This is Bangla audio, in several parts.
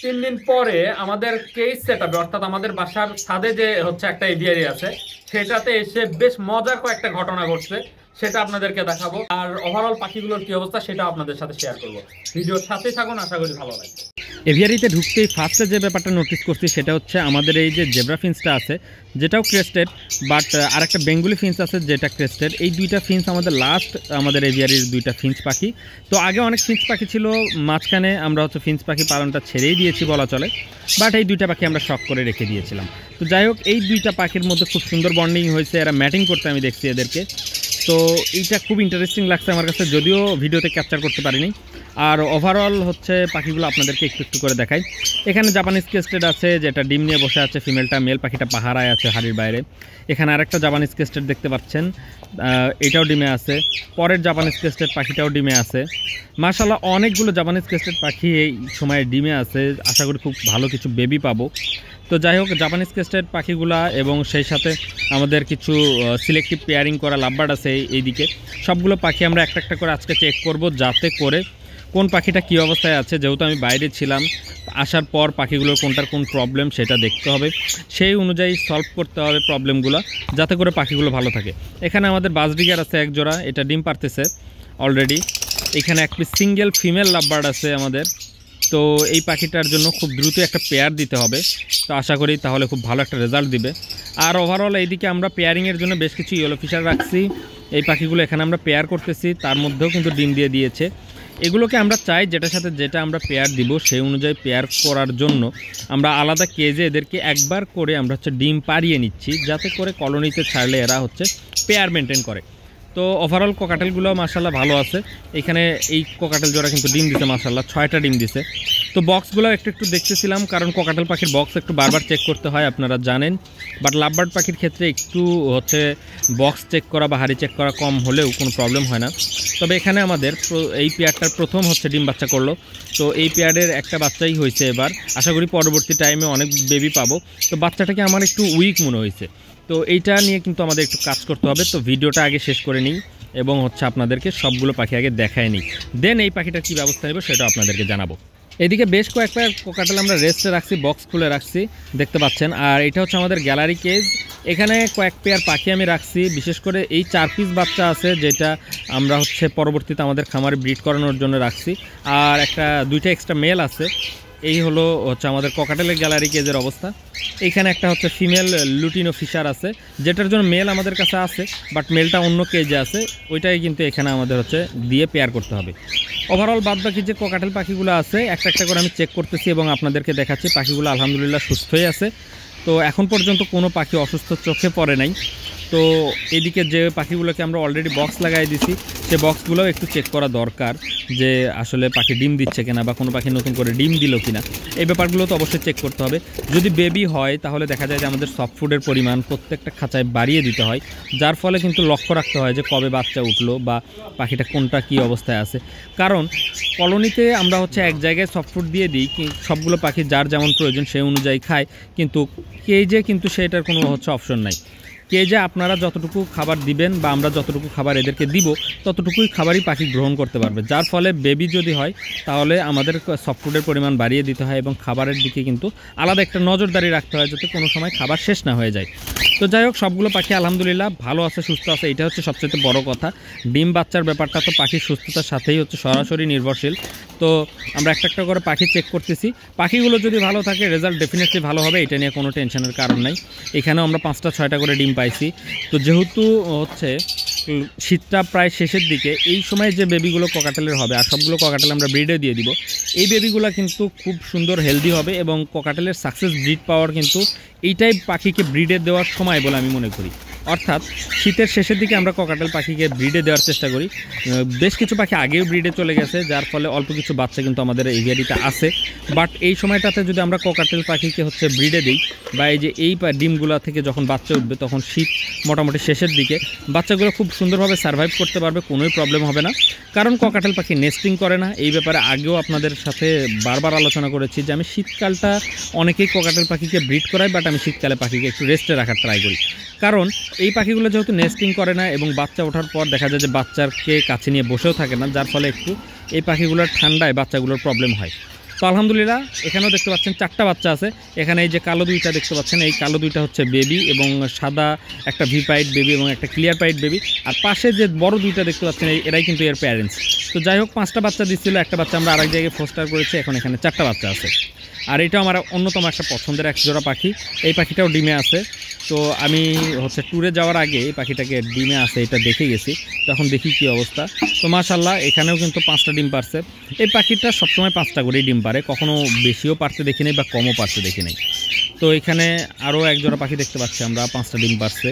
3 দিন পরে আমাদের কেস সেটআপে অর্থাৎ আমাদের বাসার ছাদে যে হচ্ছে একটা এভিয়ারি আছে সেটাতে এসে বেশ মজার কয়েকটা ঘটনা ঘটছে, সেটা আপনাদেরকে দেখাবো। আর ওভারঅল পাখিগুলোর কি অবস্থা সেটা আপনাদের সাথে শেয়ার করবো। ভিডিওর সাথেই থাকুন, আশা করি ভালো লাগবে। এভিয়ারিতে ঢুকতেই ফার্স্টে যে ব্যাপারটা নোটিস করছি সেটা হচ্ছে আমাদের এই যে জেব্রা ফিন্সটা আছে যেটাও ক্রেস্টেড, বাট আরেকটা বেঙ্গলি ফিন্স আছে যেটা ক্রেস্টেড। এই দুইটা ফিন্স আমাদের লাস্ট আমাদের এভিয়ারির দুইটা ফিন্স পাখি। তো আগে অনেক ফিন্স পাখি ছিল, মাঝখানে আমরা হচ্ছে ফিন্স পাখি পালনটা ছেড়েই দিয়েছি বলা চলে, বাট এই দুইটা পাখি আমরা শখ করে রেখে দিয়েছিলাম। তো যাই হোক, এই দুইটা পাখির মধ্যে খুব সুন্দর বন্ডিং হয়েছে, এরা ম্যাটিং করতে আমি দেখছি এদেরকে। তো এইটা খুব ইন্টারেস্টিং লাগছে আমার কাছে, যদিও ভিডিওতে ক্যাপচার করতে পারিনি। আর ওভারঅল হচ্ছে পাখিগুলো আপনাদেরকে একটু একটু করে দেখাই। এখানে জাপানিজ ক্রেস্টেড আছে যেটা ডিম নিয়ে বসে আছে, ফিমেলটা, মেল পাখিটা পাহারায় আছে হাড়ির বাইরে। এখানে আরেকটা জাপানিজ ক্রেস্টেড দেখতে পাচ্ছেন, এটাও ডিমে আছে। পরের জাপানিজ ক্রেস্টেড পাখিটাও ডিমে আছে। মাশাআল্লাহ অনেকগুলো জাপানিজ ক্রেস্টেড পাখি এই সময়ে ডিমে আছে, আশা করি খুব ভালো কিছু বেবি পাবো। তো যাই হোক, জাপানিজ ক্রেস্টেড পাখিগুলা এবং সেই সাথে আমাদের কিছু সিলেক্টিভ পেয়ারিং করা লাভবার্ড আছে এইদিকে, সবগুলো পাখি আমরা একটা একটা করে আজকে চেক করব, যাতে করে কোন পাখিটা কী অবস্থায় আছে। যেহেতু আমি বাইরে ছিলাম, আসার পর পাখিগুলোর কোনটার কোন প্রবলেম সেটা দেখতে হবে, সেই অনুযায়ী সলভ করতে হবে প্রবলেমগুলো, যাতে করে পাখিগুলো ভালো থাকে। এখানে আমাদের বাজডিগার আছে এক জোড়া, এটা ডিম পারতেছে অলরেডি। এখানে এক পিস সিঙ্গেল ফিমেল লাভবার্ড আছে আমাদের। তো এই পাখিটার জন্য খুব দ্রুত একটা পেয়ার দিতে হবে, তো আশা করি তাহলে খুব ভালো একটা রেজাল্ট দিবে। আর ওভারঅল এইদিকে আমরা পেয়ারিংয়ের জন্য বেশ কিছু ইয়েলো ফিশার রাখছি। এই পাখিগুলো এখানে আমরা পেয়ার করতেছি, তার মধ্যেও কিন্তু ডিম দিয়ে দিয়েছে। এগুলোকে আমরা চাই যেটার সাথে যেটা আমরা পেয়ার দিব সেই অনুযায়ী পেয়ার করার জন্য আমরা আলাদা কেজে এদেরকে একবার করে আমরা হচ্ছে ডিম পারিয়ে নিচ্ছি, যাতে করে কলোনিতে ছাড়লে এরা হচ্ছে পেয়ার মেনটেন করে। তো ওভারঅল কোকাটেলগুলো মাশাআল্লাহ ভালো আছে। এখানে এই কোকাটেল জোড়া কিন্তু ডিম দিছে মাশাআল্লাহ, 6টা ডিম দিছে। তো বক্সগুলো একটু একটু দেখতেছিলাম, কারণ কোকাটেল পাখির বক্স একটু বারবার চেক করতে হয় আপনারা জানেন, বাট লাভবার্ড পাখির ক্ষেত্রে একটু হচ্ছে বক্স চেক করা বা হাড়ি চেক করা কম হলেও কোনো প্রবলেম হয় না। তবে এখানে আমাদের এই পেয়ারটার প্রথম হচ্ছে ডিম বাচ্চা করলো। তো এই পেয়ারের একটা বাচ্চাই হয়েছে এবার, আশা করি পরবর্তী টাইমে অনেক বেবি পাবো। তো বাচ্চাটাকে আমার একটু উইক মনে হয়েছে, তো এইটা নিয়ে কিন্তু আমাদের একটু কাজ করতে হবে। তো ভিডিওটা আগে শেষ করে নিই এবং হচ্ছে আপনাদেরকে সবগুলো পাখি আগে দেখায় নিই, দেন এই পাখিটার কী ব্যবস্থা নেব সেটা আপনাদেরকে জানাবো। এদিকে বেশ কয়েকটা কোকাটেল আমরা রেস্টে রাখছি, বক্স খুলে রাখছি দেখতে পাচ্ছেন। আর এটা হচ্ছে আমাদের গ্যালারি কেজ, এখানে কয়েক পেয়ার পাখি আমি রাখছি, বিশেষ করে এই 4 পিস বাচ্চা আছে যেটা আমরা হচ্ছে পরবর্তীতে আমাদের খামারে ব্রিড করানোর জন্য রাখছি। আর দুইটা এক্সট্রা মেল আছে। এই হলো হচ্ছে আমাদের কোকাটেলের গ্যালারি কেজের অবস্থা। এইখানে একটা হচ্ছে ফিমেল লুটিনো ফিশার আছে, যেটার জন্য মেল আমাদের কাছে আছে, বাট মেলটা অন্য কেজে আছে, ওইটাই কিন্তু এখানে আমাদের হচ্ছে দিয়ে পেয়ার করতে হবে। ওভারঅল বাদ বাকি যে কোকাটেল পাখিগুলো আছে একটা একটা করে আমি চেক করতেছি এবং আপনাদেরকে দেখাচ্ছি। পাখিগুলো আলহামদুলিল্লাহ সুস্থই আছে, তো এখন পর্যন্ত কোনো পাখি অসুস্থ চোখে পড়ে নাই। তো এদিকে যে পাখিগুলোকে আমরা অলরেডি বক্স লাগাই দিছি, সে বক্সগুলোও একটু চেক করা দরকার যে আসলে পাখি ডিম দিচ্ছে কিনা বা কোনো পাখি নতুন করে ডিম দিল কিনা, এই ব্যাপারগুলো তো অবশ্যই চেক করতে হবে। যদি বেবি হয় তাহলে দেখা যায় যে আমাদের সফট ফুডের পরিমাণ প্রত্যেকটা খাঁচায় বাড়িয়ে দিতে হয়, যার ফলে কিন্তু লক্ষ্য রাখতে হয় যে কবে বাচ্চা উঠলো বা পাখিটা কোনটা কী অবস্থায় আছে। কারণ কলোনিতে আমরা হচ্ছে এক জায়গায় সফট ফুড দিয়ে দিই, সবগুলো পাখি যার যেমন প্রয়োজন সেই অনুযায়ী খায়, কিন্তু কেজে কিন্তু সেটার কোনো হচ্ছে অপশন নাই। কেজে আপনারা যতটুকু খাবার দিবেন বা আমরা যতটুকু খাবার এদেরকে দিব ততটুকুই খাবারই পাখি গ্রহণ করতে পারবে, যার ফলে বেবি যদি হয় তাহলে আমাদের সফট ফুডের পরিমাণ বাড়িয়ে দিতে হয় এবং খাবারের দিকে কিন্তু আলাদা একটা নজরদারি রাখতে হয় যাতে কোনো সময় খাবার শেষ না হয়ে যায়। তো যাই হোক, সবগুলো পাখি আলহামদুলিল্লাহ ভালো আছে, সুস্থ আছে, এটা হচ্ছে সবচেয়ে বড় কথা। ডিম বাচ্চার ব্যাপারটা তো পাখির সুস্থতার সাথেই হচ্ছে সরাসরি নির্ভরশীল। তো আমরা একটা একটা করে পাখি চেক করতেছি, পাখিগুলো যদি ভালো থাকে রেজাল্ট ডেফিনেটলি ভালো হবে, এটা নিয়ে কোনো টেনশনের কারণ নাই। এখানেও আমরা 5টা 6টা করে ডিম পাইছি। তো যেহেতু হচ্ছে শীতটা প্রায় শেষের দিকে, এই সময় যে বেবিগুলো কোকাটেলের হবে আর সবগুলো কোকাটেল আমরা ব্রিডে দিয়ে দিব, এই বেবিগুলো কিন্তু খুব সুন্দর হেলদি হবে এবং কোকাটেলের সাকসেস ব্রিড পাওয়ার কিন্তু এইটাই পাখিকে ব্রিডে দেওয়ার সময় বলে আমি মনে করি। অর্থাৎ শীতের শেষের দিকে আমরা কোকাটেল পাখিকে ব্রিডে দেওয়ার চেষ্টা করি। বেশ কিছু পাখি আগেও ব্রিডে চলে গেছে, যার ফলে অল্প কিছু বাচ্চা কিন্তু আমাদের এভিয়ারিতে আছে। বাট এই সময়টাতে যদি আমরা কোকাটেল পাখিকে হচ্ছে ব্রিডে দিই বা এই যে এই ডিমগুলো থেকে যখন বাচ্চা উঠবে তখন শীত মোটামুটি শেষের দিকে বাচ্চাগুলো খুব সুন্দরভাবে সার্ভাইভ করতে পারবে, কোনোই প্রবলেম হবে না। কারণ কোকাটেল পাখি নেস্টিং করে না, এই ব্যাপারে আগেও আপনাদের সাথে বারবার আলোচনা করেছি যে আমি শীতকালটা অনেকেই কোকাটেল পাখিকে ব্রিড করাই, বাট আমি শীতকালে পাখিকে একটু রেস্টে রাখার ট্রাই করি। কারণ এই পাখিগুলো যেহেতু নেস্টিং করে না এবং বাচ্চা ওঠার পর দেখা যায় যে বাচ্চাকে কাছে নিয়ে বসেও থাকে না, যার ফলে একটু এই পাখিগুলোর ঠান্ডায় বাচ্চাগুলোর প্রবলেম হয়। তো আলহামদুলিল্লাহ এখানেও দেখতে পাচ্ছেন 4টা বাচ্চা আছে। এখানে এই যে কালো দুইটা দেখতে পাচ্ছেন, এই কালো দুইটা হচ্ছে বেবি, এবং সাদা একটা ভি পাইড বেবি এবং একটা ক্লিয়ার পাইড বেবি। আর পাশে যে বড় দুইটা দেখতে পাচ্ছেন এরাই কিন্তু এর প্যারেন্টস। তো যাই হোক 5টা বাচ্চা দিচ্ছিল, একটা বাচ্চা আমরা আরেক জায়গায় ফোস্টার করেছি, এখন এখানে 4টা বাচ্চা আছে। আর এটা আমার অন্যতম একটা পছন্দের এক জোড়া পাখি। এই পাখিটাও ডিমে আছে। তো আমি হচ্ছে ট্যুরে যাওয়ার আগে এই পাখিটাকে ডিমে আছে এটা দেখে গেছি, তখন দেখি কি অবস্থা। তো মাশাআল্লাহ এখানেও কিন্তু 5টা ডিম পারছে। এই পাখিটা সবসময় 5টা করেই ডিম পারে, কখনো বেশিও পারতে দেখি নাই বা কমও পারতে দেখি নাই। তো এখানে আরও এক জোড়া পাখি দেখতে পাচ্ছি আমরা, 5টা ডিম পারছে।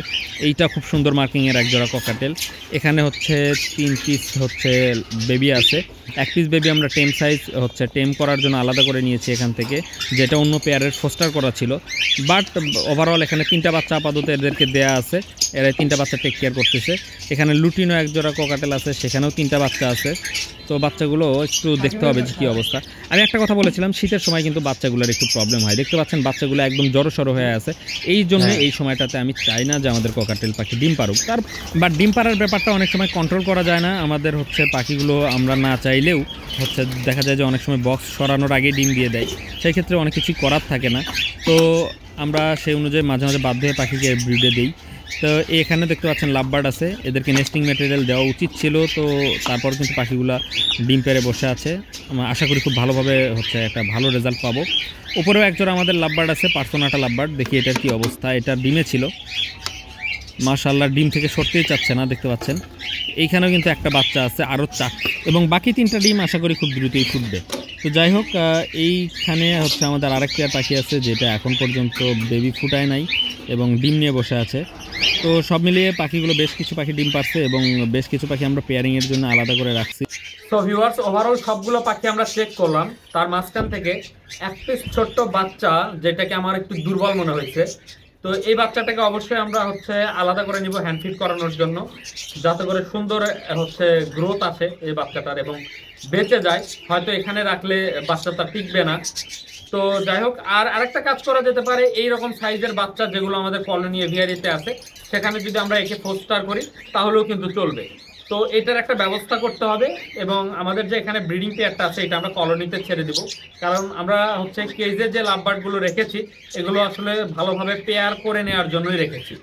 এইটা খুব সুন্দর মার্কিংয়ের এক জোড়া ককাটেল। এখানে হচ্ছে 3 পিস হচ্ছে বেবি আছে। 1 পিস বেবি আমরা টেম সাইজ হচ্ছে টেম করার জন্য আলাদা করে নিয়েছি এখান থেকে, যেটা অন্য পেয়ারের ফোস্টার করা ছিল। বাট ওভারঅল এখানে 3টা বাচ্চা আপাতত এদেরকে দেয়া আছে, এরা 3টা বাচ্চা টেক কেয়ার করতেছে। এখানে লুটিনো এক জোড়া ককাটেল আছে, সেখানেও 3টা বাচ্চা আছে। তো বাচ্চাগুলো একটু দেখতে হবে যে কী অবস্থা। আমি একটা কথা বলেছিলাম, শীতের সময় কিন্তু বাচ্চাগুলোর একটু প্রবলেম হয়। দেখতে পাচ্ছেন বাচ্চাগুলো একদম জড়সড় হয়ে আছে। এই জন্য এই সময়টাতে আমি চাই না যে আমাদের ককাটেল পাখি ডিম পারুক। বাট ডিম পাড়ার ব্যাপারটা অনেক সময় কন্ট্রোল করা যায় না। আমাদের হচ্ছে পাখিগুলো আমরা না চাইলেও হচ্ছে দেখা যায় যে অনেক সময় বক্স সরানোর আগে ডিম দিয়ে দেয়, সেই ক্ষেত্রে অনেক কিছুই করার থাকে না। তো আমরা সেই অনুযায়ী মাঝে মাঝে বাধ্য হয়ে পাখিকে ব্রিডে দিই। তো এখানে দেখতে পাচ্ছেন লাভবার্ড আছে, এদেরকে নেস্টিং ম্যাটেরিয়াল দেওয়া উচিত ছিল। তো তারপর কিন্তু পাখিগুলা ডিম পেড়ে বসে আছে। আশা করি খুব ভালোভাবে হচ্ছে একটা ভালো রেজাল্ট পাবো। উপরেও একজোড়া আমাদের লাভবার্ড আছে, পার্সোনাটা লাভবার্ড। দেখি এটার কি অবস্থা। এটা ডিমে ছিল, মাশাআল্লাহ ডিম থেকে সরতেই চাচ্ছে না, দেখতে পাচ্ছেন। এইখানেও কিন্তু একটা বাচ্চা আছে, আরও 4, এবং বাকি 3টা ডিম আশা করি খুব দ্রুতই ফুটবে। তো যাই হোক এইখানে হচ্ছে আমাদের আরেক পেয়ার পাখি আছে, যেটা এখন পর্যন্ত বেবি ফুটায় নাই এবং ডিম নিয়ে বসে আছে। তো সব মিলিয়ে পাখিগুলো বেশ কিছু পাখি ডিম পারছে, এবং বেশ কিছু পাখি আমরা পেয়ারিংয়ের জন্য আলাদা করে রাখছি। তো ভিউয়ার্স, ওভারঅল সবগুলো পাখি আমরা চেক করলাম, তার মাঝখান থেকে এক পিস ছোট্ট বাচ্চা যেটাকে আমার একটু দুর্বল মনে হয়েছে। তো এই বাচ্চাটাকে অবশ্যই আমরা হচ্ছে আলাদা করে নিব হ্যান্ড ফিড করানোর জন্য, যাতে করে সুন্দর হচ্ছে গ্রোথ আসে এই বাচ্চাটার এবং বেঁচে যায়। হয়তো এখানে রাখলে বাচ্চাটা টিকবে না। তো যাই হোক, আর আরেকটা কাজ করা যেতে পারে, এই রকম সাইজের বাচ্চা যেগুলো আমাদের কলোনি এভিয়ারিতে আছে, সেখানে যদি আমরা একে ফোস্টার করি তাহলেও কিন্তু চলবে। তো এটার একটা ব্যবস্থা করতে হবে, এবং আমাদের যে এখানে ব্রিডিং পেয়ারটা আছে এটা আমরা কলোনিতে ছেড়ে দিব। কারণ আমরা হচ্ছে কেজে যে লাভবার্ডগুলো রেখেছি এগুলো আসলে ভালোভাবে পেয়ার করে নেওয়ার জন্যই রেখেছি।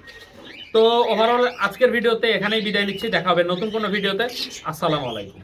তো ওভারঅল আজকের ভিডিওতে এখানেই বিদায় নিচ্ছি, দেখা হবে নতুন কোনো ভিডিওতে। আসসালামু আলাইকুম।